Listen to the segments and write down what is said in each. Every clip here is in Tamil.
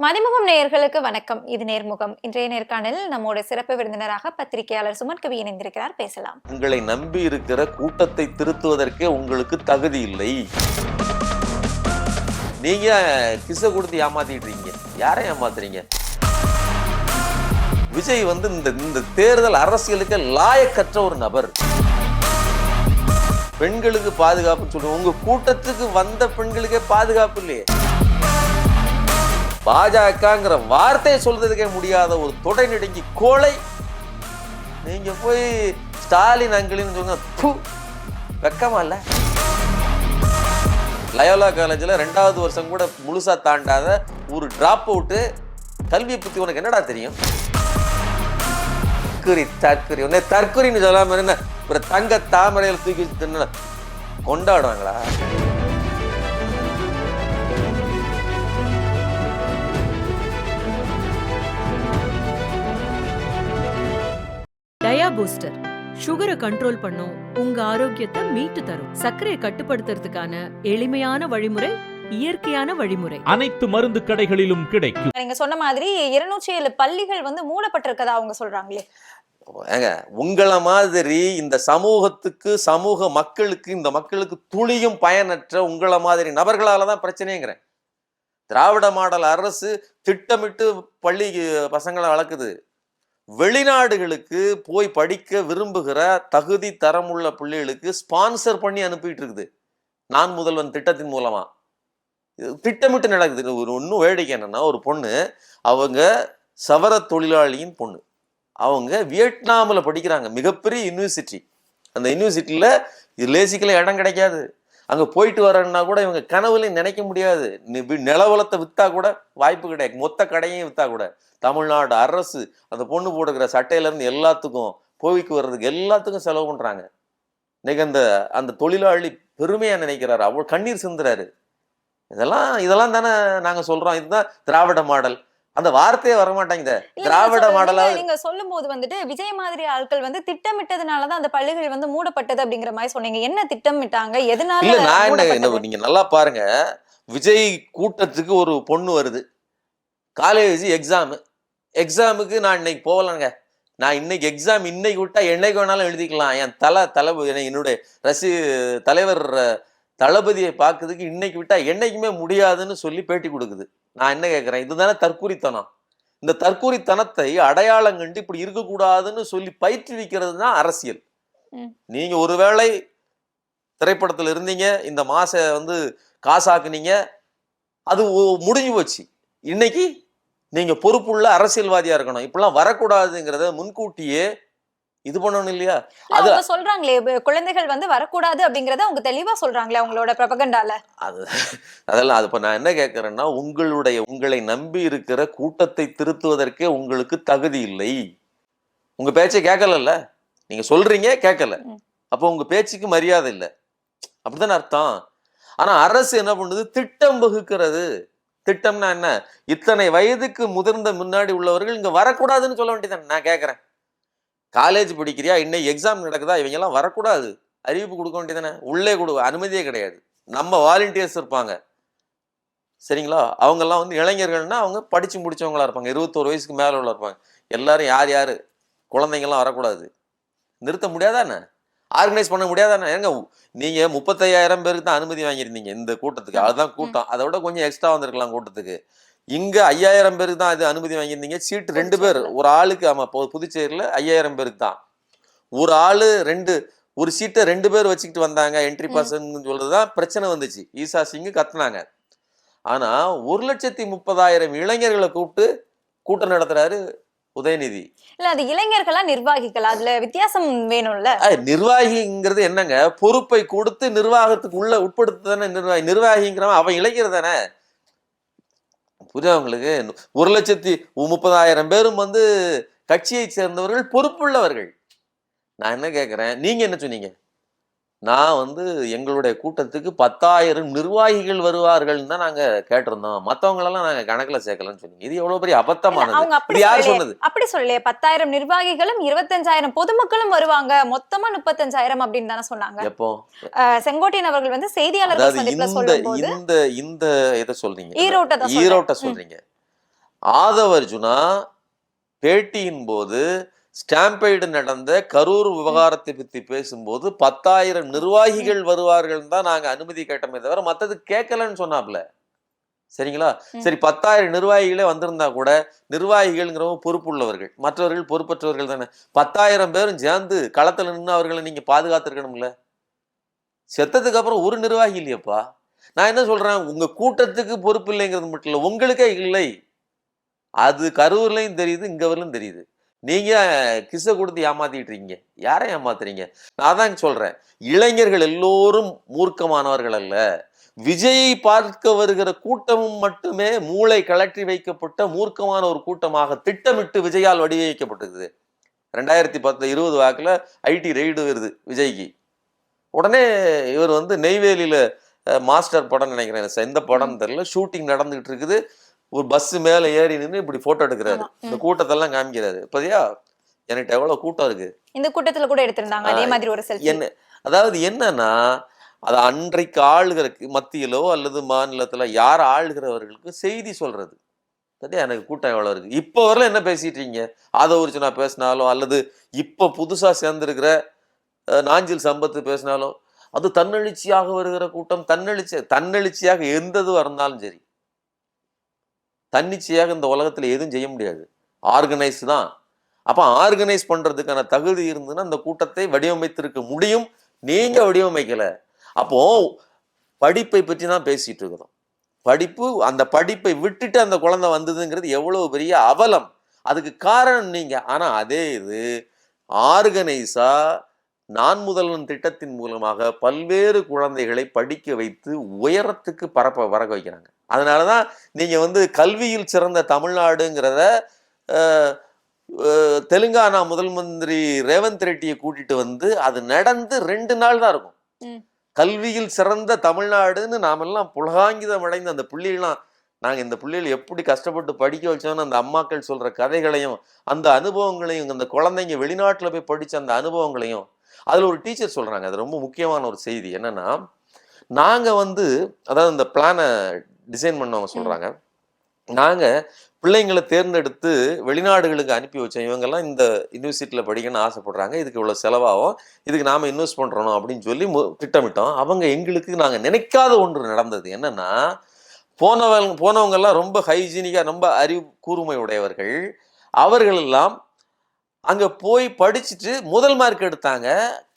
மதிமுகம் நேயர்களுக்கு வணக்கம். இது நேர்முகம். இன்றைய நேர்காணலில் நம்மோட சிறப்பு விருந்தினராக பத்திரிகையாளர் சுமன் கவி இணைந்திருக்கிறார். பேசலாம். உங்களை நம்பி இருக்கிற கூட்டத்தை திருத்துவதற்கே உங்களுக்கு தகுதி இல்லை. நீங்க கிச கொடுத்து ஏமாத்திடுறீங்க. யாரை ஏமாத்துறீங்க? விஜய் வந்து இந்த தேர்தல் அரசியலுக்கு லாயக்கற்ற ஒரு நபர். பெண்களுக்கு பாதுகாப்பு சொல்லுங்க. உங்க கூட்டத்துக்கு வந்த பெண்களுக்கே பாதுகாப்பு இல்லையே. பாஜகங்கிற வார்த்தையை சொல்றதுக்கே முடியாத ஒரு தொடை நெடுங்கி கோளை நீங்க போய் ஸ்டாலின் அங்கிலின்னு சொல்லுங்க. வெக்கமா இல்ல? லயோலா காலேஜில் 2வது வருஷம் கூட முழுசா தாண்டாத ஒரு டிராப் அவுட்டு கல்வியை பத்தி உனக்கு என்னடா தெரியும்? தற்கொலை உன்னை தற்கொலைன்னு சொல்லாம என்ன ஒரு தங்க தாமரையில் தூக்கி வச்சு கொண்டாடுவாங்களா? டயா பூஸ்டர் சுகரை கண்ட்ரோல் பண்ணும், உங்க ஆரோக்கியத்தை மீட்டு தரும். சர்க்கரையை கட்டுப்படுத்துறதுக்கான எளிமையான வழிமுறை, இயற்கையான வழிமுறை. அனைத்து மருந்து கடைகளிலும் கிடைக்கும். நீங்க சொன்ன மாதிரி 207 பள்ளிகள் வந்து மூடப்பட்டிருக்கதா அவங்க சொல்றாங்களே. உங்களை மாதிரி இந்த சமூகத்துக்கு இந்த மக்களுக்கு துளியும் பயனற்ற உங்களை மாதிரி நபர்களாலதான் பிரச்சனைங்கிறேன். திராவிட மாடல் அரசு திட்டமிட்டு பள்ளி பசங்களை வளர்க்குது. வெளிநாடுகளுக்கு போய் படிக்க விரும்புகிற தகுதி தரமுள்ள பிள்ளைகளுக்கு ஸ்பான்சர் பண்ணி அனுப்பிட்டு இருக்குது. நான் முதல்வன் திட்டத்தின் மூலமா திட்டமிட்டு நடக்குது. இன்னும் வேடிக்கை என்னன்னா, ஒரு பொண்ணு, அவங்க சவர தொழிலாளியின் பொண்ணு, அவங்க வியட்நாமில் படிக்கிறாங்க, மிகப்பெரிய யூனிவர்சிட்டி. அந்த யூனிவர்சிட்டியில லேசிக்கல இடம் கிடைக்காது. அங்க போயிட்டு வரேன்னா கூட இவங்க கனவுலையும் நினைக்க முடியாது. நிலவலத்தை வித்தா கூட வாய்ப்பு கிடையாது. மொத்த கடையும் வித்தா கூட தமிழ்நாடு அரசு அந்த பொண்ணு போடுகிற சட்டையில இருந்து எல்லாத்துக்கும் போய்க்கு வர்றதுக்கு எல்லாத்துக்கும் செலவு பண்றாங்க. இன்னைக்கு அந்த தொழிலாளி பெருமையா நினைக்கிறாரு, அவ்வளவு கண்ணீர் சிந்துறாரு. இதெல்லாம் தானே நாங்க சொல்றோம். இதுதான் திராவிட மாடல். அந்த வார்த்தையே வரமாட்டாங்க. திராவிட மாடலா நீங்க சொல்லும் போது வந்துட்டு விஜய் மாதிரி ஆட்கள் வந்து திட்டமிட்டதுனாலதான் அந்த பள்ளிகள் வந்து மூடப்பட்டது அப்படிங்கிற மாதிரி சொன்னீங்க. என்ன திட்டமிட்டாங்க? எதனால? இல்ல, நான் என்ன, நீங்க நல்லா பாருங்க. விஜய் கூட்டத்துக்கு ஒரு பொண்ணு வருது, காலேஜ் எக்ஸாமுக்கு நான் இன்னைக்கு போகலங்க. நான் இன்னைக்கு எக்ஸாம் இன்னைக்கு விட்டா என்னைக்கு வேணாலும் எழுதிக்கலாம். என் என்னுடைய தலைவர் தளபதியை பார்க்கறதுக்கு இன்னைக்கு விட்டா என்னைக்குமே முடியாதுன்னு சொல்லி பேட்டி கொடுக்குது. நான் என்ன கேட்கிறேன், இதுதானே தற்கூரித்தனம். இந்த தற்கூரித்தனத்தை அடையாளம் கண்டு இப்படி இருக்கக்கூடாதுன்னு சொல்லி பயிற்றுவிக்கிறது தான் அரசியல். நீங்க ஒருவேளை திரைப்படத்துல இருந்தீங்க, இந்த மாச காசாக்குனீங்க, அது முடிஞ்சு போச்சு. இன்னைக்கு நீங்க பொறுப்புள்ள அரசியல்வாதியா இருக்கணும். இப்பெல்லாம் வரக்கூடாதுங்கிறத முன்கூட்டியே இது பண்ணணும் இல்லையா? அது சொல்றாங்களே, குழந்தைகள் வந்து வரக்கூடாது அப்படிங்கறத அவங்க தெளிவா சொல்றாங்களே அவங்களோட ப்ரொபகண்டால. அதெல்லாம் இப்ப நான் என்ன கேட்கறேன்னா, உங்களை நம்பி இருக்கிற கூட்டத்தை திருத்துவதற்கே உங்களுக்கு தகுதி இல்லை. உங்க பேச்சை கேட்கல, நீங்க சொல்றீங்க கேட்கல, அப்போ உங்க பேச்சுக்கு மரியாதை இல்லை, அப்படித்தானே அர்த்தம். ஆனா அரசு என்ன பண்ணுது? திட்டம் வகுக்கிறது. திட்டம்னா என்ன? இத்தனை வயதுக்கு முதிர்ந்த முன்னாடி உள்ளவர்கள் இங்க வரக்கூடாதுன்னு சொல்ல வேண்டியதானே. நான் கேட்கறேன், காலேஜ் படிக்கிறியா, இன்னைக்கு எக்ஸாம் நடக்குதா, இவங்க எல்லாம் வரக்கூடாது, அறிவிப்பு கொடுக்க வேண்டியதானே. உள்ளே அனுமதியே கிடையாது. நம்ம வாலண்டியர்ஸ் இருப்பாங்க, சரிங்களா? அவங்க எல்லாம் இளைஞர்கள்னா அவங்க படிச்சு முடிச்சவங்களா இருப்பாங்க, 21 வயசுக்கு மேல உள்ள இருப்பாங்க. எல்லாரும் யார் குழந்தைங்கள்லாம் வரக்கூடாது. நிறுத்த முடியாதானே? ஆர்கனைஸ் பண்ண முடியாதானே? ஏங்க, நீங்க 35,000 பேருக்கு தான் அனுமதி வாங்கியிருந்தீங்க இந்த கூட்டத்துக்கு. அதுதான் கூட்டம். அதை விட கொஞ்சம் எக்ஸ்ட்ரா வந்திருக்கலாம் கூட்டத்துக்கு. இங்க 5,000 பேருக்கு தான் இது அனுமதி வாங்கியிருந்தீங்க. சீட்டு 2 பேர் ஒரு ஆளுக்கு. ஆமா, புதுச்சேரியில 5,000 பேருக்கு தான். ஒரு ஆளு ஒரு சீட்டை 2 பேர் வச்சுக்கிட்டு வந்தாங்க. என்ட்ரி பர்சன் சொல்றதுதான் பிரச்சனை வந்துச்சு. ஈசா சிங் கத்துனாங்க. ஆனா 1,30,000 இளைஞர்களை கூப்பிட்டு கூட்டம் நடத்துறாரு உதயநிதி. இல்ல, அது இளைஞர்களா நிர்வாகிகள், அதுல வித்தியாசம் வேணும்ல. நிர்வாகிங்கிறது என்னங்க? பொறுப்பை கொடுத்து நிர்வாகத்துக்கு உள்ள உட்படுத்து தானே நிர்வாகிங்கிறவன். அவன் இளைஞர் தானே. புரியுதா உங்களுக்கு? 1,30,000 பேரும் கட்சியை சேர்ந்தவர்கள், பொறுப்புள்ளவர்கள். நான் என்ன கேட்கிறேன், நீங்க என்ன சொன்னீங்க? நான் எங்களுடைய கூட்டத்துக்கு 10,000 நிர்வாகிகள் வருவார்கள் தான் நாங்க கேட்டிருந்தோம், மத்தவங்களெல்லாம் நாங்க கணக்குல சேர்க்கலன்னு சொன்னீங்க. இது எவ்வளவு பெரிய அபத்தமானது. இது யாரு சொன்னது? அப்படி சொல்லலையே. 10,000 நிர்வாகிகளும் 25,000 பொதுமக்களும் வருவாங்க, மொத்தமா 35,000 அப்படின்னு தானே சொன்னாங்க. எப்போ செங்கோட்டையன் அவர்கள் செய்தியாளர்கள் சந்திப்புல சொல்லும்போது இந்த இதை சொல்றீங்க, ஈரோட்டை சொல்றீங்க. ஆதவ அர்ஜுனா பேட்டியின் போது ஸ்டாம்பைடு நடந்த கரூர் விவகாரத்தை பத்தி பேசும்போது 10,000 நிர்வாகிகள் வருவார்கள் தான் நாங்க அனுமதி கேட்டோமே தவிர மத்தது கேட்கலன்னு சொன்னாப்ல. சரிங்களா? சரி 10,000 நிர்வாகிகளே வந்திருந்தா கூட நிர்வாகிகள்ங்கிறவங்க பொறுப்புள்ளவர்கள், மற்றவர்கள் பொறுப்பற்றவர்கள் தானே. 10,000 பேரும் சேர்ந்து களத்துல நின்று அவர்களை நீங்க பாதுகாத்திருக்கணும்ல. செத்ததுக்கு அப்புறம் ஒரு நிர்வாகி இல்லையப்பா. நான் என்ன சொல்றேன், உங்க கூட்டத்துக்கு பொறுப்பு இல்லைங்கிறது மட்டும் இல்ல, உங்களுக்கே இல்லை. அது கரூர்லயும் தெரியுது, இங்க வரலும் தெரியுது. நீங்க கிஸ்ஸ கொடுத்து ஏமாத்திட்டு இருக்கீங்க. யாரை ஏமாத்துறீங்க? நான் தான் சொல்றேன், இளைஞர்கள் எல்லோரும் மூர்க்கமானவர்கள் அல்ல. விஜயை பார்க்க வருகிற கூட்டமும் மட்டுமே மூளை கலற்றி வைக்கப்பட்ட மூர்க்கமான ஒரு கூட்டமாக திட்டமிட்டு விஜயால் வடிவமைக்கப்பட்டது. 2010-20 வாக்குல ஐடி ரெய்டு வருது விஜய்க்கு. உடனே இவர் வந்து நெய்வேலியில மாஸ்டர் படம் நினைக்கிறேன், எந்த படம் தெரியல, ஷூட்டிங் நடந்துகிட்டு இருக்குது. ஒரு பஸ் மேல ஏறி நின்று இப்படி போட்டோ எடுக்கிறாரு. இந்த கூட்டத்தெல்லாம் காமிக்கிறாரு. இப்பதியா எனக்கு எவ்வளவு கூட்டம் இருக்கு. இந்த கூட்டத்துல கூட எடுத்திருந்தாங்க அதே மாதிரி ஒரு செல்ஃபி. என்ன அதாவது என்னன்னா, அது அன்றைக்கு ஆளுகிறக்கு மத்தியிலோ அல்லது மாநிலத்துல யார் ஆளுகிறவர்களுக்கு செய்தி சொல்றது. எனக்கு கூட்டம் எவ்வளவு இருக்கு. இப்ப வரல என்ன பேசிட்டு இருக்கீங்க? ஆதவ அர்ஜுனா பேசினாலும் அல்லது இப்ப புதுசா சேர்ந்திருக்கிற நாஞ்சில் சம்பத்து பேசினாலும் அது தன்னெழுச்சியாக வருகிற கூட்டம். தன்னெழுச்சியாக எந்தது இருந்தாலும் சரி, தன்னிச்சையாக இந்த உலகத்துல எதுவும் செய்ய முடியாது. ஆர்கனைஸ் தான். அப்ப ஆர்கனைஸ் பண்றதுக்கான தகுதி இருந்துன்னா அந்த கூட்டத்தை வடிவமைத்திருக்க முடியும். நீங்க வடிவமைக்கல. அப்போ படிப்பை பற்றி தான் பேசிட்டு இருக்கிறோம். படிப்பு, அந்த படிப்பை விட்டுட்டு அந்த குழந்தை வந்ததுங்கிறது எவ்வளவு பெரிய அவலம். அதுக்கு காரணம் நீங்க. ஆனா அதே இது ஆர்கனைஸா நான் முதல்வன் திட்டத்தின் மூலமாக பல்வேறு குழந்தைகளை படிக்க வைத்து உயரத்துக்கு வர வைக்கிறாங்க. அதனாலதான் நீங்க வந்து கல்வியில் சிறந்த தமிழ்நாடுங்கிறத தெலுங்கானா முதல் மந்திரி ரேவந்த் ரெட்டியை கூட்டிட்டு வந்து அது நடந்து 2 நாள் தான் இருக்கும். கல்வியில் சிறந்த தமிழ்நாடுன்னு நாமெல்லாம் புலகாங்கிதம் அடைந்த அந்த புள்ளிகள்லாம், நாங்க இந்த புள்ளிகள் எப்படி கஷ்டப்பட்டு படிக்க வச்சோன்னு அந்த அம்மாக்கள் சொல்ற கதைகளையும் அந்த அனுபவங்களையும், அந்த குழந்தைங்க வெளிநாட்டுல போய் படிச்ச அந்த அனுபவங்களையும், அதுல ஒரு டீச்சர் சொல்றாங்க, அது ரொம்ப முக்கியமான ஒரு செய்தி. என்னன்னா, நாங்க வந்து அதாவது இந்த பிளானை டிசைன் பண்ணவங்க சொல்றாங்க, நாங்க பிள்ளைங்களை தேர்ந்தெடுத்து வெளிநாடுகளுக்கு அனுப்பி வச்சோம். இவங்கெல்லாம் இந்த யூனிவர்சிட்டியில படிக்கணும்னு ஆசைப்படுறாங்க, இதுக்கு இவ்வளவு செலவாகும், இதுக்கு நாம இன்வெஸ்ட் பண்றோம் அப்படின்னு சொல்லி திட்டமிட்டோம். அவங்க எங்களுக்கு நாங்க நினைக்காத ஒன்று நடந்தது. என்னன்னா, போனவங்க எல்லாம் ரொம்ப ஹைஜீனிக்கா, ரொம்ப அறிவு கூர்மை உடையவர்கள். அவர்கள் எல்லாம் அங்க போய் படிச்சுட்டு முதல் மார்க் எடுத்தாங்க.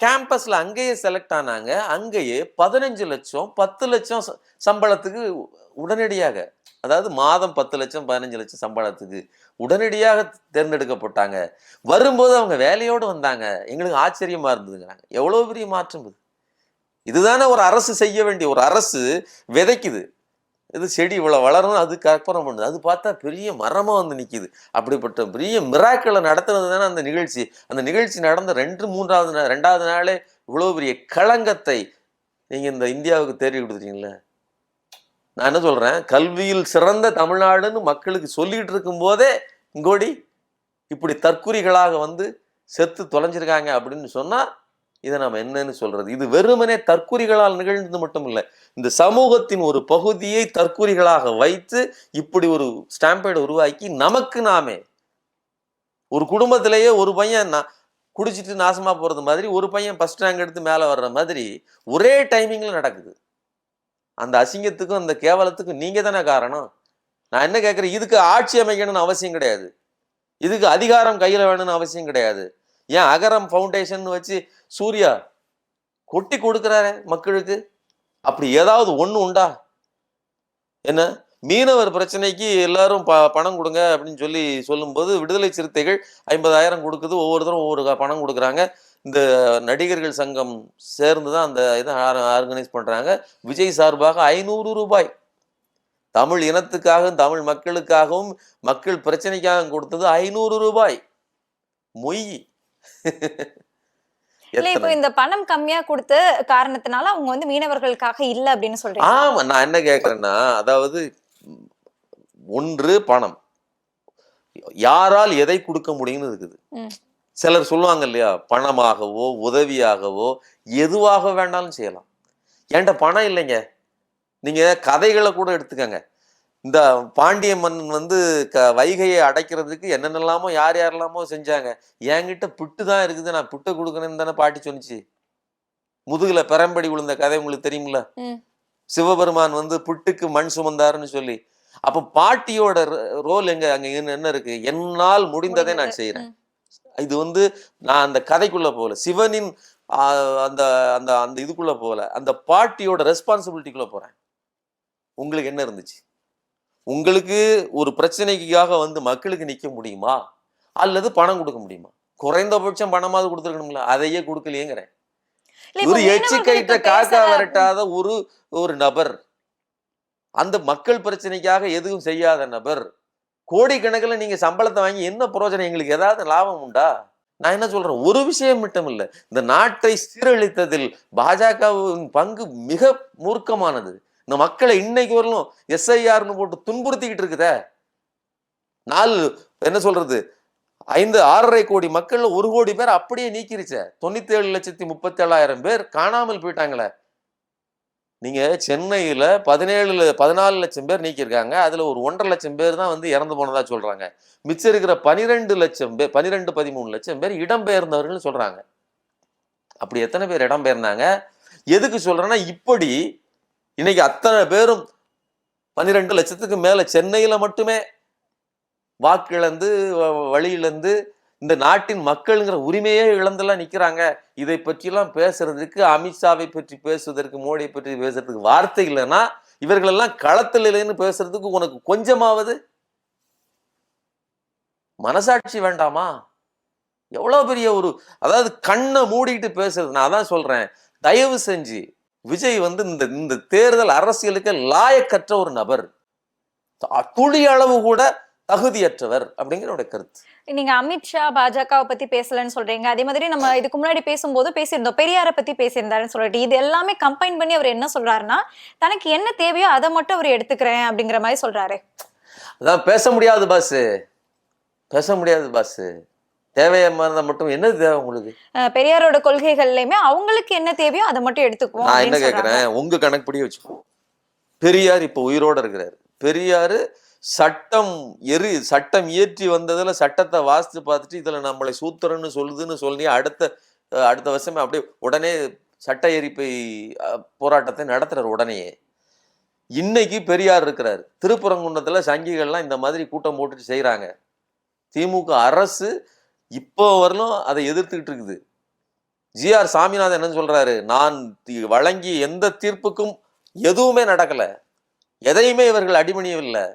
கேம்பஸ்ல அங்கேயே செலக்ட் ஆனாங்க. அங்கேயே 15 லட்சம் 10 லட்சம் சம்பளத்துக்கு உடனடியாக, அதாவது மாதம் 10 லட்சம் 15 லட்சம் சம்பளத்துக்கு உடனடியாக தேர்ந்தெடுக்கப்பட்டாங்க. வரும்போது அவங்க வேலையோடு வந்தாங்க. எங்களுக்கு ஆச்சரியமா இருந்ததுங்கிறாங்க. எவ்வளவு பெரிய மாற்றம் இது. இதுதானே ஒரு அரசு செய்ய வேண்டிய. ஒரு அரசு விதைக்குது, இது செடி இவ்வளவு வளரும், அது கற்பனை பண்ணுது, அது பார்த்தா பெரிய மரமா வந்து நிக்குது. அப்படிப்பட்ட பெரிய மிராக்களை நடத்துறது தானே அந்த நிகழ்ச்சி. அந்த நிகழ்ச்சி நடந்த 2வது நாளே இவ்வளவு பெரிய களங்கத்தை நீங்க இந்த இந்தியாவுக்கு தேடி கொடுத்துட்டீங்களே. நான் என்ன சொல்றேன், கல்வியில் சிறந்த தமிழ்நாடுன்னு மக்களுக்கு சொல்லிட்டு இருக்கும் போதே இங்கோடி இப்படி தற்குறிகளாக வந்து செத்து தொலைஞ்சிருக்காங்க அப்படின்னு சொன்னா இதை நம்ம என்னன்னு சொல்றது? இது வெறுமனே தற்குறிகளால் நிகழ்ந்தது மட்டும் இல்லை, இந்த சமூகத்தின் ஒரு பகுதியை தற்குறிகளாக வைத்து இப்படி ஒரு ஸ்டாம்பேடை உருவாக்கி நமக்கு நாமே, ஒரு குடும்பத்திலேயே ஒரு பையன் குடிச்சிட்டு நாசமா போறது மாதிரி, ஒரு பையன் ஃபர்ஸ்ட் ரேங்க் எடுத்து மேல வர்ற மாதிரி ஒரே டைமிங்ல நடக்குது. அந்த அசிங்கத்துக்கும் அந்த கேவலத்துக்கும் நீங்க தானே காரணம். நான் என்ன கேட்கிறேன், இதுக்கு ஆட்சி அமைக்கணும்னு அவசியம் கிடையாது, இதுக்கு அதிகாரம் கையில வேணும்னு அவசியம் கிடையாது. ஏன் அகரம் ஃபவுண்டேஷன் வச்சு சூர்யா கொட்டி கொடுக்கிறாரு மக்களுக்கு? அப்படி ஏதாவது ஒண்ணு உண்டா? என்ன மீனவர் பிரச்சனைக்கு எல்லாரும் பணம் கொடுங்க அப்படின்னு சொல்லி சொல்லும்போது விடுதலை சிறுத்தைகள் 50,000 கொடுக்குது, ஒவ்வொருத்தரும் ஒவ்வொரு பணம் கொடுக்குறாங்க. இந்த நடிகர்கள் சங்கம் சேர்ந்துதான் அந்த இதை ஆர்கனைஸ் பண்றாங்க. விஜய் சார்பாக 500 ரூபாய் தமிழ் இனத்துக்காகவும் தமிழ் மக்களுக்காகவும் மக்கள் பிரச்சனைக்காக கொடுத்தது 500 ரூபாய். மொய். இல்ல, இப்போ இந்த பணம் கம்மியா கொடுத்த காரணத்தினால அவங்க வந்து மீனவர்களுக்காக இல்ல அப்படின்னு சொல்றீங்க. ஆமா, நான் என்ன கேட்கிறேன்னா, அதாவது ஒன்று பணம், யாரால் எதை கொடுக்க முடியும்னு இருக்குது. சிலர் சொல்லுவாங்க இல்லையா, பணமாகவோ உதவியாகவோ எதுவாக வேண்டாலும் செய்யலாம். என்கிட்ட பணம் இல்லைங்க, நீங்க கதைகளை கூட எடுத்துக்கங்க. இந்த பாண்டிய மன்னன் வந்து வைகையை அடைக்கிறதுக்கு என்னென்னலாமோ யார் யாரெல்லாமோ செஞ்சாங்க. என்கிட்ட புட்டு தான் இருக்குது, நான் புட்டை கொடுக்கணும்னு தானே பாட்டி சொன்னிச்சு. முதுகுல பெரம்படி விழுந்த கதை உங்களுக்கு தெரியுமில்ல? சிவபெருமான் வந்து புட்டுக்கு மண் சுமந்தாருன்னு சொல்லி. அப்ப பாட்டியோட ரோல் எங்க அங்க என்ன இருக்கு? என்னால் முடிந்ததை நான் செய்யறேன். இது வந்து நான் அந்த கதைக்குள்ள போல, சிவனின் அந்த அந்த அந்த இதுக்குள்ள போல, அந்த பாட்டியோட ரெஸ்பான்சிபிலிட்டிக்குள்ள போறேன். உங்களுக்கு என்ன இருந்துச்சு? உங்களுக்கு ஒரு பிரச்சனைக்காக வந்து மக்களுக்கு நிக்க முடியுமா, அல்லது பணம் கொடுக்க முடியுமா? குறைந்தபட்சம் பணமாவது கொடுத்துருக்கணும்ல, அதையே கொடுக்கலையேங்கிறேன். ஒரு எச்சிக்கைட்ட காக்கா விரட்டாத ஒரு நபர், அந்த மக்கள் பிரச்சனைக்காக எதுவும் செய்யாத நபர், கோடிக்கணக்கில் நீங்க சம்பளத்தை வாங்கி என்ன பிரயோஜனம்? எங்களுக்கு ஏதாவது லாபம் உண்டா? நான் என்ன சொல்றேன், ஒரு விஷயம் மட்டும் இல்ல, இந்த நாட்டை சீரழித்ததில் பாஜகவின் பங்கு மிக மூர்க்கமானது. இந்த மக்களை இன்னைக்கு வரலும் SIRனு போட்டு துன்புறுத்திக்கிட்டு இருக்குதே. என்ன சொல்றது, 5-6.5 கோடி மக்கள்ல 1 கோடி பேர் அப்படியே நீக்கிருச்ச. 97,37,000 பேர் காணாமல் போயிட்டாங்களே. நீங்க சென்னையில 14 லட்சம் பேர் நீக்கியிருக்காங்க. அதுல ஒரு 1.5 லட்சம் பேர் தான் வந்து இறந்து போனதா சொல்றாங்க. மிச்சம் இருக்கிற 12 லட்சம் பேர், 13 லட்சம் பேர் இடம்பெயர்ந்தவர்கள் சொல்றாங்க. அப்படி எத்தனை பேர் இடம்பெயர்ந்தாங்க? எதுக்கு சொல்றேன்னா, இப்படி இன்னைக்கு அத்தனை பேரும் 12 லட்சத்துக்கு மேல சென்னையில மட்டுமே வாக்கிழந்து வழியிழந்து இந்த நாட்டின் மக்கள்ங்கிற உரிமையே இழந்தெல்லாம் நிக்கிறாங்க. இதை பற்றியெல்லாம் பேசுறதுக்கு, அமித்ஷாவை பற்றி பேசுவதற்கு, மோடியை பற்றி பேசுறதுக்கு வார்த்தை இல்லைன்னா, இவர்களெல்லாம் களத்தில் இல்லைன்னு பேசுறதுக்கு உனக்கு கொஞ்சமாவது மனசாட்சி வேண்டாமா? எவ்வளவு பெரிய அதாவது கண்ணை மூடிட்டு பேசுறது. நான் அதான் சொல்றேன், தயவு செஞ்சு விஜய் வந்து இந்த தேர்தல் அரசியலுக்கு லாயக்கற்ற ஒரு நபர், துளி அளவு கூட தகுதியற்றவர் அப்படிங்கிற கருத்து. நீங்க அமித்ஷா பாஜகவை பத்தி பேசலன்னு சொல்றீங்க. அதே மாதிரி நம்ம இதுக்கு முன்னாடி பேசும்போது பேசியிருந்தோம், பெரியாரை பத்தி பேசியிருந்தாருன்னு சொல்லிட்டு. இது எல்லாமே கம்பைன் பண்ணி அவர் என்ன சொல்றாருன்னா, தனக்கு என்ன தேவையோ அதை மட்டும் அவர் எடுத்துக்கிறேன் அப்படிங்கிற மாதிரி சொல்றாரு. அதான் பேச முடியாது பாஸ். தேவையான மட்டும் என்ன தேவை உங்களுக்கு? பெரியாரோட கொள்கைகள்லயுமே அவங்களுக்கு என்ன தேவையோ அதை மட்டும் எடுத்துக்குவோம். நான் என்ன கேட்கிறேன், உங்க கணக்குப்படி வச்சுக்கோ. பெரியார் இப்ப உயிரோட இருக்கிறாரு. பெரியாரு சட்டம் இயற்றி வந்ததுல சட்டத்தை வாசித்து பார்த்துட்டு இதுல நம்மளை சூத்திரன்னு சொல்லுதுன்னு சொல்லி அடுத்த வருஷமே அப்படியே உடனே சட்ட எரிப்பை போராட்டத்தை நடத்துறாரு. உடனே இன்னைக்கு பெரியார் இருக்கிறாரு. திருப்பரங்குன்றத்துல சங்கிகள்லாம் இந்த மாதிரி கூட்டம் போட்டுட்டு செய்யறாங்க. திமுக அரசு இப்போ வரலும் அதை எதிர்த்துக்கிட்டு இருக்குது. GR சாமிநாதன் என்ன சொல்றாரு, நான் வழங்கி எந்த தீர்ப்புக்கும் எதுவுமே நடக்கல, எதையுமே இவர்கள் அடிமணியவில்லை,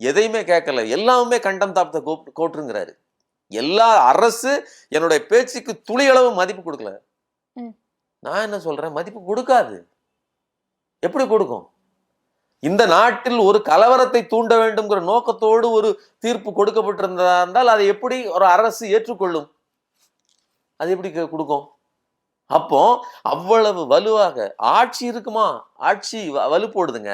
எதையுமே கேட்கல, எல்லாமே கண்டம் தாப்த கோட்டுங்கிறாரு. எல்லா அரசு என்னுடைய பேச்சுக்கு துளி அளவு மதிப்பு கொடுக்கல. நான் என்ன சொல்றேன், மதிப்பு கொடுக்காது. எப்படி கொடுக்கும்? இந்த நாட்டில் ஒரு கலவரத்தை தூண்ட வேண்டும்ங்கிற நோக்கத்தோடு ஒரு தீர்ப்பு கொடுக்கப்பட்டிருந்ததா இருந்தால் அதை எப்படி ஒரு அரசு ஏற்றுக்கொள்ளும்? அது எப்படி கொடுக்கும்? அப்போ அவ்வளவு வலுவாக ஆட்சி இருக்குமா? ஆட்சி வலு போடுதுங்க.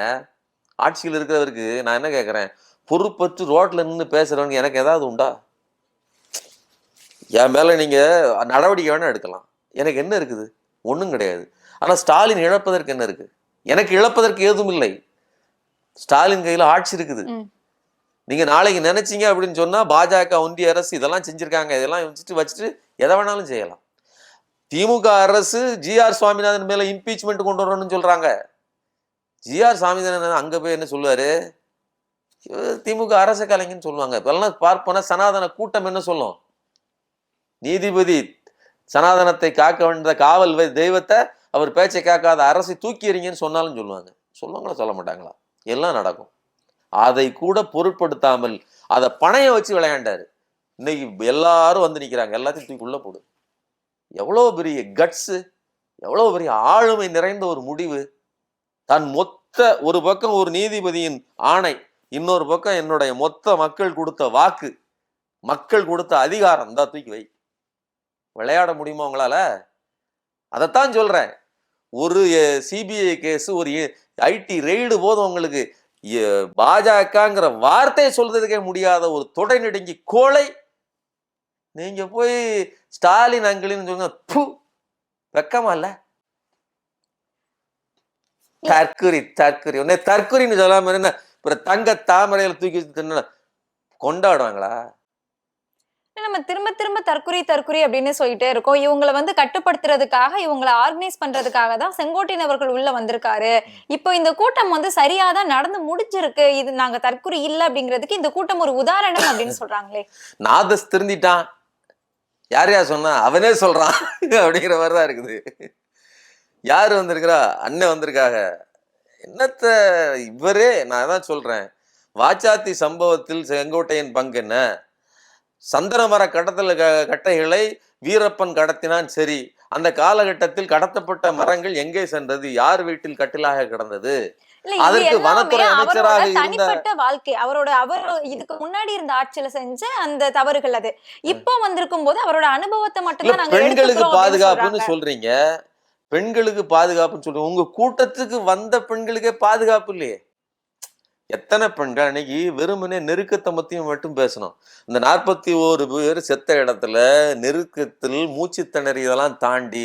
ஆட்சியில் இருக்கிறவருக்கு நான் என்ன கேட்கிறேன், பொறுப்பற்று ரோட்ல நின்று பேசுறவங்க எனக்கு ஏதாவது உண்டா? என் மேல நீங்க நடவடிக்கை வேணா எடுக்கலாம், எனக்கு என்ன இருக்குது? ஒண்ணும் கிடையாது. ஆனா ஸ்டாலின் இழப்பதற்கு என்ன இருக்கு? எனக்கு இழப்பதற்கு எதுவும் இல்லை. ஸ்டாலின் கையில ஆட்சி இருக்குது. நீங்க நாளைக்கு நினைச்சீங்க அப்படின்னு சொன்னா பாஜக ஒன்றிய அரசு இதெல்லாம் செஞ்சிருக்காங்க, இதெல்லாம் வச்சுட்டு எதை வேணாலும் செய்யலாம். திமுக அரசு GR சுவாமிநாதன் மேல இம்பீச்மெண்ட் கொண்டு வரணும்னு சொல்றாங்க. GR சுவாமிநாதன் அங்க போய் என்ன சொல்லுவாரு, திமுக அரச கலைஞன்னு சொல்லுவாங்க. இப்பெல்லாம் பார்ப்போனா சனாதன கூட்டம் என்ன சொல்லும், நீதிபதி சனாதனத்தை காக்க வேண்டிய காவல் தெய்வத்தை அவர் பேச்சை காக்காத அரசை தூக்கி எறிங்கன்னு சொன்னாலும் சொல்லுவாங்களா சொல்ல மாட்டாங்களா? எல்லாம் நடக்கும். அதை கூட பொருட்படுத்தாமல் அதை பணைய வச்சு விளையாண்டாரு. இன்னைக்கு எல்லாரும் வந்து நிக்கிறாங்க, எல்லாத்தையும் தூக்கி உள்ள போடு. எவ்வளவு பெரிய கட்ஸ், எவ்வளவு பெரிய ஆளுமை நிறைந்த ஒரு முடிவு. தன் ஒரு பக்கம் ஒரு நீதிபதியின் ஆணை, இன்னொரு பக்கம் என்னுடைய மொத்த மக்கள் கொடுத்த வாக்கு, மக்கள் கொடுத்த அதிகாரம் தான் தூக்கி வை. விளையாட முடியுமா உங்களால? அதைத்தான் சொல்றேன். ஒரு CBI கேஸ், ஒரு IT ரெய்டு போதும் உங்களுக்கு. பாஜகங்கிற வார்த்தையை சொல்றதுக்கே முடியாத ஒரு தொடை நெடுங்கி கோளை நீங்க போய் ஸ்டாலின் அங்கிள்னு சொல்லுங்க. வெக்கமா இல்ல? தற்குறி உன்னை தற்குறின்னு சொல்லாம என்ன அப்புறம் தங்க தாமரையில தூக்கி வச்சு தின்னு கொண்டாடுவாங்களா? நம்ம திரும்ப திரும்ப தற்குறி அப்படின்னு சொல்லிட்டே இருக்கோம். இவங்களை வந்து கட்டுப்படுத்துறதுக்காக, இவங்களை ஆர்கனைஸ் பண்றதுக்காக தான் செங்கோட்டையன் அவர்கள் உள்ள வந்திருக்காரு. இப்போ இந்த கூட்டம் வந்து சரியாதான் நடந்து முடிஞ்சிருக்கு. இது நாங்க தற்குறி இல்ல அப்படிங்கிறதுக்கு இந்த கூட்டம் ஒரு உதாரணம் அப்படின்னு சொல்றாங்களே. நாதஸ் திருந்திட்டான், யார் யார் சொன்னா அவனே சொல்றான் அப்படிங்கிற மாதிரிதான் இருக்குது. யாரு வந்திருக்கிறா? அண்ணன் வந்திருக்காங்க. என்னத்த இவரே, நான் தான் சொல்றேன், வாச்சாத்தி சம்பவத்தில் செங்கோட்டையன் பங்கு என்ன? சந்தனமர கடத்தல் கட்டைகளை வீரப்பன் கடத்தினான், சரி. அந்த காலகட்டத்தில் கடத்தப்பட்ட மரங்கள் எங்கே சென்றது? யார் வீட்டில் கட்டிலாக கிடந்தது? அதற்கு வனத்துறை அமைச்சராக இருந்த தனிப்பட்ட வாழ்க்கை அவர் இதுக்கு முன்னாடி இருந்த ஆட்சியில செஞ்ச அந்த தவறுகள் அது. இப்போ வந்திருக்கும் போது அவரோட அனுபவத்தை மட்டும்தான் நாங்க பெண்களுக்கு பாதுகாப்புன்னு சொல்றீங்க, பெண்களுக்கு பாதுகாப்புன்னு சொல்றீங்க. உங்க கூட்டத்துக்கு வந்த பெண்களுக்கே பாதுகாப்பு இல்லையே. எத்தனை பெண்கள் அன்னைக்கு வெறுமனே நெருக்கத்தை மத்தியும் மட்டும் பேசணும். இந்த 41 பேர் செத்த இடத்துல நெருக்கத்தில் மூச்சு திணறி இதெல்லாம் தாண்டி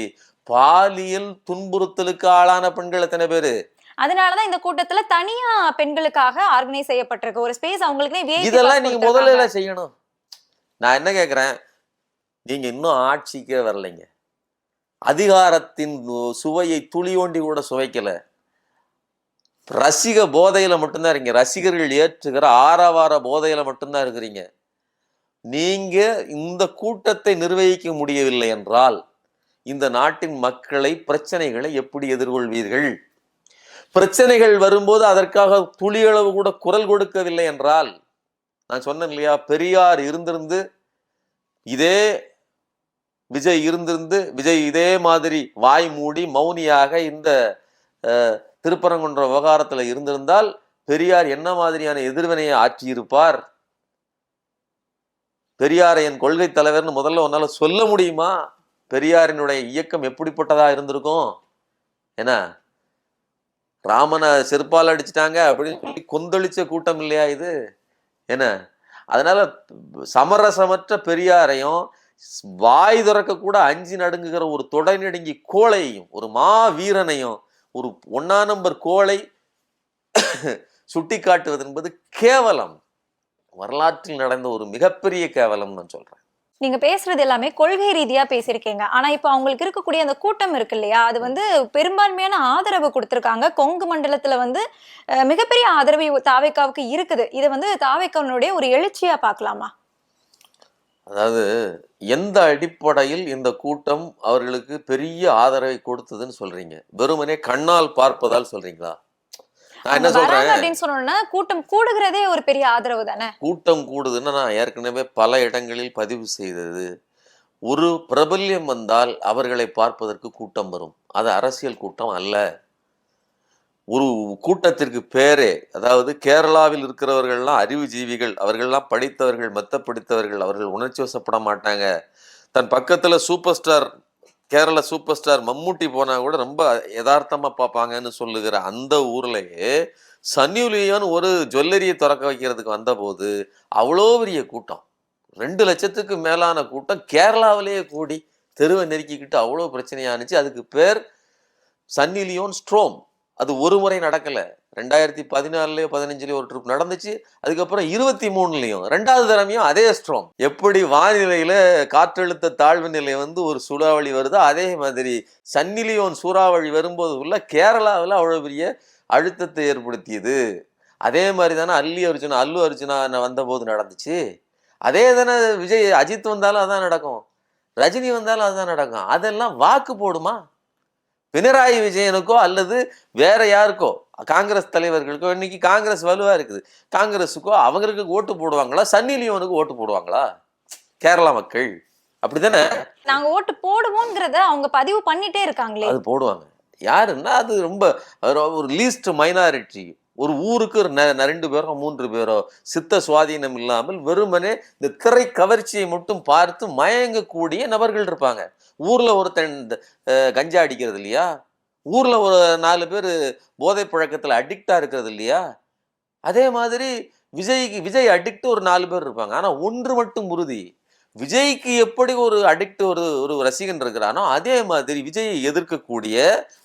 பாலியல் துன்புறுத்தலுக்கு ஆளான பெண்கள் எத்தனை பேரு? அதனாலதான் இந்த கூட்டத்துல தனியா பெண்களுக்காக ஆர்கனைஸ் செய்யப்பட்டிருக்கு ஒரு ஸ்பேஸ். அவங்களுக்கு இதெல்லாம் நீங்க முதல்ல செய்யணும். நான் என்ன கேக்குறேன், நீங்க இன்னும் ஆட்சிக்கே வரலைங்க. அதிகாரத்தின் சுவையை துளியோண்டி கூட சுவைக்கல. ரசிக போதையில மட்டும்தான் இருக்கீங்க. ரசிகர்கள் ஏற்றுகிற ஆரவார போதையில மட்டும்தான் இருக்கிறீங்க. நீங்க இந்த கூட்டத்தை நிர்வகிக்க முடியவில்லை என்றால் இந்த நாட்டின் மக்களை, பிரச்சனைகளை எப்படி எதிர்கொள்வீர்கள்? பிரச்சனைகள் வரும்போது அதற்காக துளியளவு கூட குரல் கொடுக்கவில்லை என்றால், நான் சொன்னேன் இல்லையா, பெரியார் இருந்திருந்து, இதே விஜய் இருந்திருந்து, விஜய் இதே மாதிரி வாய் மூடி மௌனியாக இந்த திருப்பரங்குன்ற விவகாரத்துல இருந்திருந்தால் பெரியார் என்ன மாதிரியான எதிர்வினையை ஆற்றியிருப்பார்? பெரியாரை என் கொள்கை தலைவர்னு முதல்ல உன்னால சொல்ல முடியுமா? பெரியாரினுடைய இயக்கம் எப்படிப்பட்டதா இருந்திருக்கும்? ஏன்னா ராமனை செருப்பால் அடிச்சுட்டாங்க அப்படின்னு சொல்லி கொந்தளிச்ச கூட்டம் இல்லையா இது? என்ன, அதனால சமரசமற்ற பெரியாரையும், வாய் திறக்க கூட அஞ்சி நடுங்குகிற ஒரு தொடை நடுங்கி கோளையும், ஒரு மா வீரனையும், ஒரு 1 நம்பர் கோளை சுட்டி காட்டுவது என்பது கேவலம். வரலாற்றில் நடந்த ஒரு மிகப்பெரிய கேவலம் நான் சொல்றேன். நீங்க பேசுறது எல்லாமே கொள்கை ரீதியா பேசியிருக்கீங்க. ஆனா இப்ப அவங்களுக்கு இருக்கக்கூடிய அந்த கூட்டம் இருக்கு இல்லையா, அது வந்து பெரும்பான்மையான ஆதரவு கொடுத்திருக்காங்க. கொங்கு மண்டலத்துல வந்து மிகப்பெரிய ஆதரவு தாவேக்காவுக்கு இருக்குது. இது வந்து தாவேக்காவுடைய ஒரு எழுச்சியா பார்க்கலாமா? அதாவது எந்த அடிப்படையில் இந்த கூட்டம் அவர்களுக்கு பெரிய ஆதரவை கொடுத்ததுன்னு சொல்றீங்க? வெறுமனே கண்ணால் பார்ப்பதால் சொல்றீங்களா? நான் என்ன சொல்றேன் அப்படின்னு சொன்னோம்னா, கூட்டம் கூடுகிறதே ஒரு பெரிய ஆதரவு தானே. கூட்டம் கூடுதுன்னு நான் ஏற்கனவே பல இடங்களில் பதிவு செய்தது. ஒரு பிரபல்யம் வந்தால் அவர்களை பார்ப்பதற்கு கூட்டம் வரும். அது அரசியல் கூட்டம் அல்ல. ஒரு கூட்டத்திற்கு பேரே, அதாவது கேரளாவில் இருக்கிறவர்கள்லாம் அறிவுஜீவிகள், அவர்கள்லாம் படித்தவர்கள், மெத்த படித்தவர்கள், அவர்கள் உணர்ச்சி வசப்பட மாட்டாங்க. தன் பக்கத்துல super star, Kerala super star Mammootty போனா கூட ரொம்ப யதார்த்தமா பார்ப்பாங்கன்னு சொல்லுகிற அந்த ஊர்லயே சன்னி லியோன் ஒரு ஜுவல்லரியை திறக்க வைக்கிறதுக்கு வந்த போது அவ்வளோ பெரிய கூட்டம், 2 லட்சத்துக்கு மேலான கூட்டம் கேரளாவிலேயே கூடி தெருவை நெருக்கிக்கிட்டு அவ்வளோ பிரச்சனையானுச்சு. அதுக்கு பேர் சன்னி லியோன் ஸ்ட்ரோம். அது ஒரு முறை நடக்கல, 2014லயோ 15லயோ ஒரு ட்ரிப் நடந்துச்சு. அதுக்கப்புறம் 23லயும் 2வது தடவையும் அதே ஸ்ட்ரோம். எப்படி வானிலையில காற்றழுத்த தாழ்வு நிலை வந்து ஒரு சூறாவளி வருதோ அதே மாதிரி சன்னி லியோன் சூறாவளி வரும்போது உள்ள கேரளாவில் அவ்வளவு பெரிய அழுத்தத்தை ஏற்படுத்தியது. அதே மாதிரி தானே அல்லு அர்ஜுனா வந்த போது நடந்துச்சு. அதே தானே விஜய், அஜித் வந்தாலும் அதான் நடக்கும், ரஜினி வந்தாலும் அதுதான் நடக்கும். அதெல்லாம் வாக்கு போடுமா? பினராயி விஜயனுக்கோ அல்லது வேற யாருக்கோ, காங்கிரஸ் தலைவர்களுக்கோ, இன்னைக்கு காங்கிரஸ் வலுவா இருக்குது, காங்கிரஸுக்கோ அவங்களுக்கு ஓட்டு போடுவாங்களா? சன்னி லியோனுக்கு ஓட்டு போடுவாங்களா கேரளா மக்கள்? அப்படித்தானே நாங்க ஓட்டு போடுவோங்கிறத அவங்க பதிவு பண்ணிட்டே இருக்காங்களே. அது போடுவாங்க. யாருன்னா அது ரொம்ப ஒரு லீஸ்ட் மைனாரிட்டி. ஒரு ஊருக்கு 2 பேரோ 3 பேரோ சித்த சுவாதீனம் இல்லாமல் வெறுமனே இந்த திரை கவர்ச்சியை மட்டும் பார்த்து மயங்கக்கூடிய நபர்கள் இருப்பாங்க. ஊர்ல ஒருத்தன் கஞ்சா அடிக்கிறது இல்லையா, ஊர்ல ஒரு 4 பேர் போதை பழக்கத்துல அடிக்டா இருக்கிறது இல்லையா, அதே மாதிரி விஜய் அடிக்ட் ஒரு 4 பேர் இருப்பாங்க. ஆனா ஒன்று மட்டும் உறுதி, விஜய்க்கு எப்படி ஒரு அடிக்ட் ஒரு ரசிகன் இருக்கிறானோ அதே மாதிரி விஜயை எதிர்க்கக்கூடிய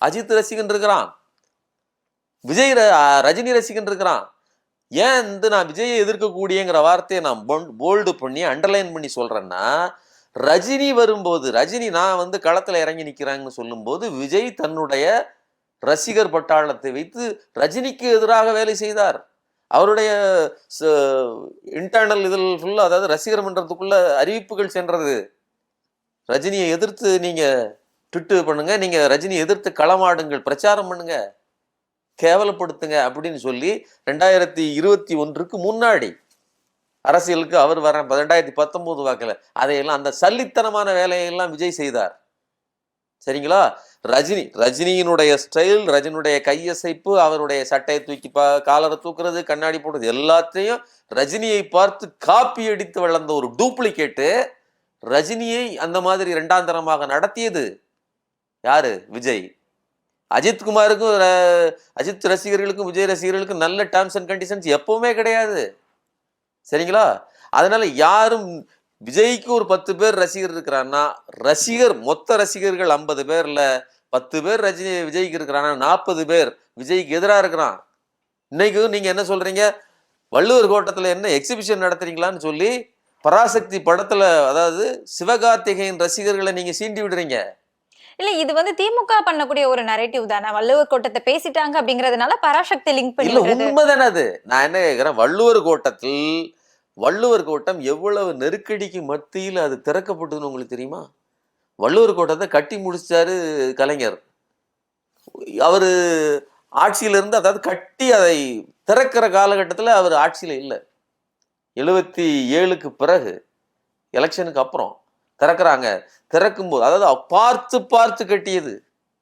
அஜித் ரசிகன் இருக்கிறான், ரஜினி ரசிகன் இருக்கிறான், ஏன் நான் விஜயை எதிர்க்கக்கூடியங்கிற வார்த்தையை நான் போல்டு பண்ணி அண்டர்லைன் பண்ணி சொல்றேன்னா, ரஜினி வரும்போது, ரஜினி நான் களத்துல இறங்கி நிக்கிறாங்கன்னு சொல்லும்போது, விஜய் தன்னுடைய ரசிகர் பட்டாளத்தை வைத்து ரஜினிக்கு எதிராக வேலை செய்தார். அவருடைய இன்டர்னல் இதில் ஃபுல்லா, அதாவது ரசிகர் மன்றத்துக்குள்ள அறிவிப்புகள் சென்றது, ரஜினியை எதிர்த்து நீங்க ட்விட்டு பண்ணுங்க, நீங்க ரஜினியை எதிர்த்து களமாடுங்கள், பிரச்சாரம் பண்ணுங்க, கேவலப்படுத்துங்க அப்படின்னு சொல்லி 2021 முன்னாடி அரசியலுக்கு அவர் வர 2019 வாக்குல அதையெல்லாம் அந்த சல்லித்தனமான வேலையெல்லாம் விஜய் செய்தார். சரிங்களா? ரஜினியினுடைய ஸ்டைல், ரஜினியுடைய கையசைப்பு, அவருடைய சட்டையை தூக்கி காலரை தூக்குறது, கண்ணாடி போடுறது, எல்லாத்தையும் ரஜினியை பார்த்து காப்பி அடித்து வளர்ந்த ஒரு டூப்ளிகேட்டு ரஜினியை அந்த மாதிரி இரண்டாம் தரமாக நடத்தியது யாரு? விஜய். அஜித்குமாருக்கும் அஜித் ரசிகர்களுக்கும் விஜய் ரசிகர்களுக்கும் நல்ல டேர்ம்ஸ் அண்ட் கண்டிஷன்ஸ் எப்பவுமே கிடையாது. சரிங்களா? அதனால யாரும் விஜய்க்கு ஒரு 10 பேர் ரசிகர் இருக்கிறான்னா, மொத்த ரசிகர்கள் 50 பேர்ல 10 பேர் விஜய்க்கு இருக்கிறான்னா 40 பேர் விஜய்க்கு எதிராக இருக்கிறான். இன்னைக்கு நீங்க என்ன சொல்றீங்க? வள்ளுவர் கோட்டத்துல என்ன எக்ஸிபிஷன் நடத்துறீங்களான்னு சொல்லி பராசக்தி படத்துல, அதாவது சிவகார்த்திகேயன் ரசிகர்களை நீங்க சீண்டி விடுறீங்க. இல்ல, இது திமுக பண்ணக்கூடிய ஒரு நரேட்டிவ் தானே. வள்ளுவர் கோட்டத்தை பேசிட்டாங்க அப்படிங்கறதுனால பராசக்தி லிங்க் பண்ணி. இல்ல, உண்மைதானே அது. நான் என்ன கேட்கிறேன், வள்ளுவர் கோட்டம் எவ்வளவு நெருக்கடிக்கு மத்தியில் அது திறக்கப்பட்டதுன்னு உங்களுக்கு தெரியுமா? வள்ளுவர் கோட்டத்தை கட்டி முடிச்சாரு கலைஞர். அவரு ஆட்சியில இருந்து, அதாவது கட்டி அதை திறக்கிற காலகட்டத்தில் அவர் ஆட்சியில இல்லை. 77க்கு பிறகு எலெக்ஷனுக்கு அப்புறம் திறக்கிறாங்க. திறக்கும்போது, அதாவது பார்த்து பார்த்து கட்டியது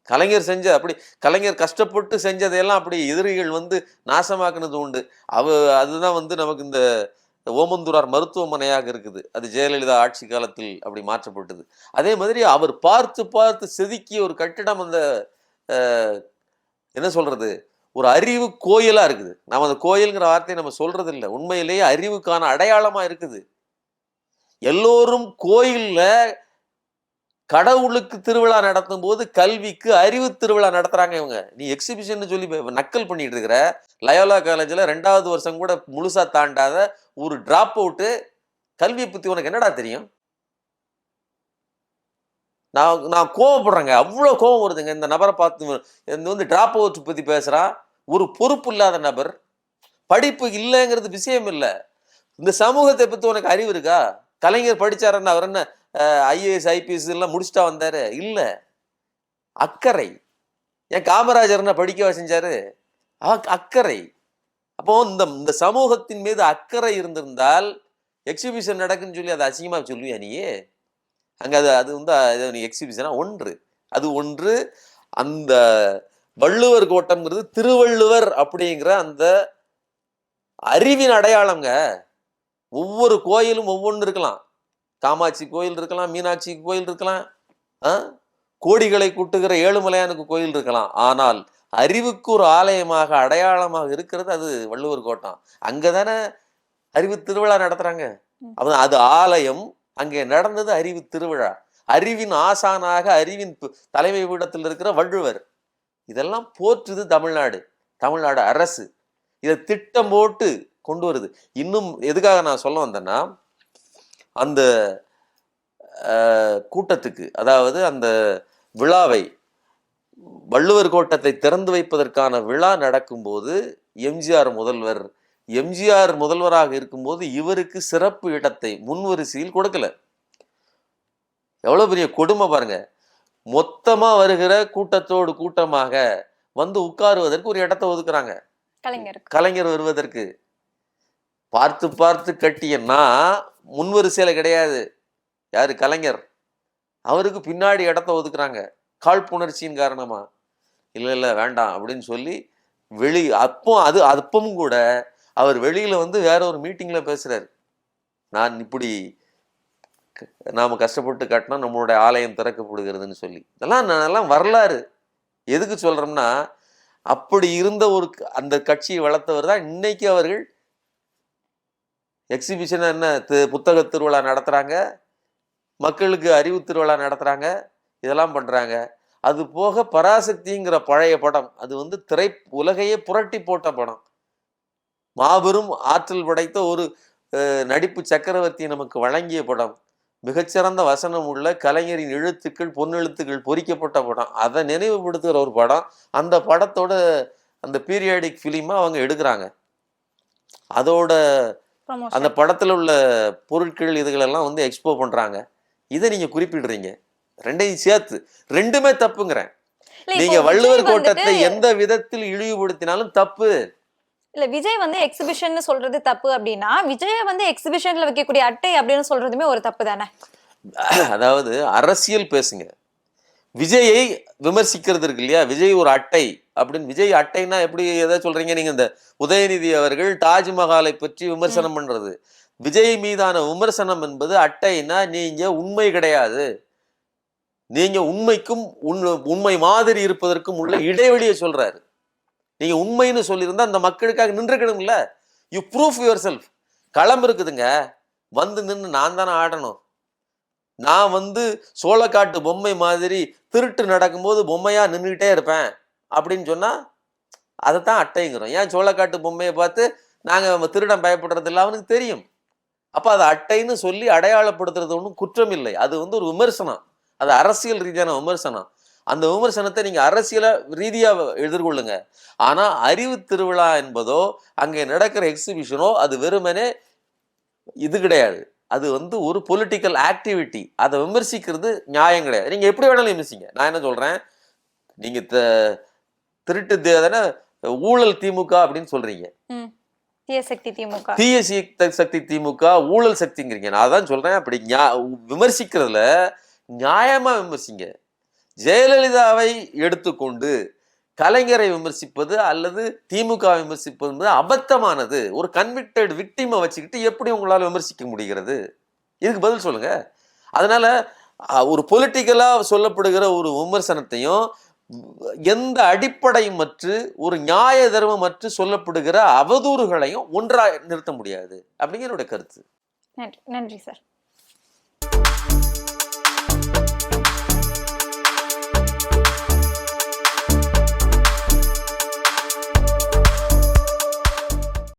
கலைஞர் செஞ்ச, அப்படி கலைஞர் கஷ்டப்பட்டு செஞ்சதையெல்லாம் அப்படி எதிரிகள் நாசமாக்குனது உண்டு. அதுதான் நமக்கு இந்த ஓமந்தூரார் மருத்துவமனையாக இருக்குது. அது ஜெயலலிதா ஆட்சி காலத்தில் அப்படி மாற்றப்பட்டது. அதே மாதிரி அவர் பார்த்து பார்த்து செதுக்கிய ஒரு கட்டிடம், அந்த என்ன சொல்றது, ஒரு அறிவு கோயிலா இருக்குது. நம்ம அந்த கோயில்ங்கிற வார்த்தையை நம்ம சொல்றது இல்லை, உண்மையிலேயே அறிவுக்கான அடையாளமா இருக்குது. எல்லோரும் கோயில்ல கடவுளுக்கு திருவிழா நடத்தும் போது கல்விக்கு அறிவு திருவிழா நடத்துறாங்க இவங்க. நீ எக்ஸிபிஷன் சொல்லி நக்கல் பண்ணிட்டு இருக்கிற. லயோலா காலேஜ்ல 2வது வருஷம் கூட முழுசா தாண்டாத ஒரு டிராப் அவுட்டு கல்வியை பத்தி உனக்கு என்னடா தெரியும்? நான் கோவப்படுறேங்க, அவ்வளவு கோவம் வருதுங்க இந்த நபரை பார்த்து. டிராப் அவுட் பத்தி பேசுறான், ஒரு பொறுப்பு இல்லாத நபர். படிப்பு இல்லைங்கிறது விஷயம் இல்லை. இந்த சமூகத்தை பத்தி உனக்கு அறிவு இருக்கா? கலைஞர் படிச்சாருன்னு அவர் என்ன ஐஏஎஸ் ஐபிஎஸ் எல்லாம் முடிச்சுட்டா வந்தாரு? இல்ல, அக்கறை. ஏன் காமராஜர் என்ன படிக்க செஞ்சாரு? அக்கறை. அப்போ இந்த சமூகத்தின் மீது அக்கறை இருந்திருந்தால் எக்ஸிபிஷன் நடக்குன்னு சொல்லி அதை அசிங்கமா சொல்லுவியா நீ? அங்க அது எக்ஸிபிஷனா ஒன்று. அந்த வள்ளுவர் கோட்டம்ங்கிறது திருவள்ளுவர் அப்படிங்கிற அந்த அறிவின் அடையாளங்க. ஒவ்வொரு கோயிலும் ஒவ்வொன்று இருக்கலாம். காமாட்சி கோயில் இருக்கலாம், மீனாட்சி கோயில் இருக்கலாம், கோடிகளை கூட்டுகிற ஏழுமலையானுக்கு கோயில் இருக்கலாம். ஆனால் அறிவுக்கு ஒரு ஆலயமாக அடையாளமாக இருக்கிறது அது வள்ளுவர் கோட்டம். அங்கதானே அறிவு திருவிழா நடத்துறாங்க. அது ஆலயம், அங்கே நடந்தது அறிவு திருவிழா. அறிவின் ஆசானாக, அறிவின் தலைமை பீடத்தில் இருக்கிற வள்ளுவர். இதெல்லாம் போற்றுது தமிழ்நாடு அரசு. இதை திட்டம் போட்டு கொண்டு வருது. இன்னும் எதுக்காக நான் சொல்ல வந்தேன்னா, அந்த கூட்டத்துக்கு, அதாவது அந்த விழாவை, வள்ளுவர் கோட்டத்தை திறந்து வைப்பதற்கான விழா நடக்கும்போது எம்ஜிஆர் முதல்வராக இருக்கும்போது இவருக்கு சிறப்பு இடத்தை முன்வரிசையில் கொடுக்கல. எவ்வளவு பெரிய கொடுமை பாருங்க. மொத்தமா வருகிற கூட்டத்தோடு கூட்டமாக உட்காருவதற்கு ஒரு இடத்தை ஒதுக்குறாங்க கலைஞர் வருவதற்கு. பார்த்து பார்த்து கட்டியன்னா முன்வரிசையில கிடையாது. யாரு? கலைஞர். அவருக்கு பின்னாடி இடத்த ஒதுக்குறாங்க காழ்ப்புணர்ச்சியின் காரணமா. இல்ல வேண்டாம் அப்படின்னு சொல்லி அப்பவும் கூட அவர் வெளியில வேற ஒரு மீட்டிங்ல பேசுறாரு. நான் இப்படி நாம கஷ்டப்பட்டு கட்டினா நம்மளுடைய ஆலயம் திறக்கப்படுகிறதுன்னு சொல்லி. இதெல்லாம் வரலாறு. எதுக்கு சொல்றோம்னா, அப்படி இருந்த அந்த கட்சியை வளர்த்தவர் தான் இன்னைக்கு அவர்கள் எக்ஸிபிஷன் என்ன புத்தக திருவிழா நடத்துறாங்க, மக்களுக்கு அறிவு திருவிழா நடத்துறாங்க, இதெல்லாம் பண்றாங்க. அது போக பராசக்திங்கிற பழைய படம், அது உலகையே புரட்டி போட்ட படம். மாபெரும் ஆற்றல் படைத்த ஒரு நடிப்பு சக்கரவர்த்தி நமக்கு வழங்கிய படம், மிகச்சிறந்த வசனம் உள்ள கலைஞரின் எழுத்துக்கள் பொன்னெழுத்துக்கள் பொறிக்கப்பட்ட படம், அதை நினைவுபடுத்துகிற ஒரு படம். அந்த படத்தோட அந்த பீரியாடிக் ஃபிலிமா அவங்க எடுக்கிறாங்க. அதோட அந்த படத்துல உள்ள பொருட்கள் இதுகளெல்லாம் வந்து எக்ஸ்போ பண்றாங்க. இதை நீங்க குறிப்பிடுறீங்க, ரெண்டையும் சேர்த்து. ரெண்டுமே தப்புங்கிறேன். நீங்க வள்ளுவர் கோட்டத்தை எந்த விதத்தில் இழிவுபடுத்தினாலும் தப்பு. இல்ல விஜய் வந்து எக்ஸிபிஷன் சொல்றது தப்பு அப்படின்னா, விஜய வந்து எக்ஸிபிஷன்ல வைக்கக்கூடிய அட்டை அப்படின்னு சொல்றதுமே ஒரு தப்பு தானே? அதாவது அரசியல் பேசுங்க, விஜயை விமர்சிக்கிறது இருக்கு இல்லையா? விஜய் ஒரு அட்டை அப்படின்னு. விஜய் அட்டைன்னா எப்படி எதை சொல்றீங்க நீங்க? இந்த உதயநிதி அவர்கள் தாஜ்மஹாலை பற்றி விமர்சனம் பண்றது, விஜய் மீதான விமர்சனம் என்பது அட்டைன்னா நீங்க உண்மை கிடையாது. நீங்க உண்மைக்கும் உண்மை மாதிரி இருப்பதற்கும் உள்ள இடைவெளியை சொல்றாரு. நீங்க உண்மைன்னு சொல்லியிருந்தா அந்த மக்களுக்காக நின்றுக்கணும்ல. You proof yourself. களம் இருக்குதுங்க, வந்து நின்று நான் தானே ஆடணும். நான் வந்து சோளக்காட்டு பொம்மை மாதிரி திருட்டு நடக்கும்போது பொம்மையா நின்றுக்கிட்டே இருப்பேன் அப்படின்னு சொன்னா அதைத்தான் அட்டைங்கிறோம். ஏன் சோளக்காட்டு பொம்மையை பார்த்து நாங்க திருடன் பயப்படுறது இல்லை, அவனுக்கு தெரியும். அப்ப அதை அட்டைன்னு சொல்லி அடையாளப்படுத்துறது ஒன்றும் குற்றம் இல்லை. அது வந்து ஒரு விமர்சனம், அது அரசியல் ரீதியான விமர்சனம். அந்த விமர்சனத்தை நீங்க அரசியல ரீதியா எதிர்கொள்ளுங்க. ஆனா அறிவு திருவிழா என்பதோ அங்கே நடக்கிற எக்ஸிபிஷனோ அது வெறுமனே இது கிடையாது. அது வந்து ஒரு பொலிட்டிக்கல் ஆக்டிவிட்டி. அதை விமர்சிக்கிறது நியாயம் கிடையாது. நீங்க எப்படி வேணாலும் விமர்சிங்க. நான் என்ன சொல்றேன், நீங்க திருட்டு தானே ஊழல் திமுக அப்படின்னு சொல்றீங்க, தீய சக்தி திமுக, தீய சக்தி திமுக, ஊழல் சக்திங்கிறீங்க. நான் அதான் சொல்றேன், அப்படி விமர்சிக்கிறதுல நியாயமா விமர்சிங்க. ஜெயலலிதாவை எடுத்துக்கொண்டு கலைஞரை விமர்சிப்பது அல்லது திமுக விமர்சிப்பது என்பது அபத்தமானது. ஒரு கன்விக்டட் விக்டிமை வச்சுக்கிட்டு எப்படி உங்களால் விமர்சிக்க முடிகிறது? இதுக்கு பதில் சொல்லுங்க. அதனால ஒரு பொலிட்டிக்கலா சொல்லப்படுகிற ஒரு விமர்சனத்தையும் எந்த அடிப்படையும் மற்று ஒரு நியாய தர்மம் மற்று சொல்லப்படுகிற அவதூறுகளையும் ஒன்றா நிறுத்த முடியாது அப்படிங்கிற என்னுடைய கருத்து. நன்றி சார்.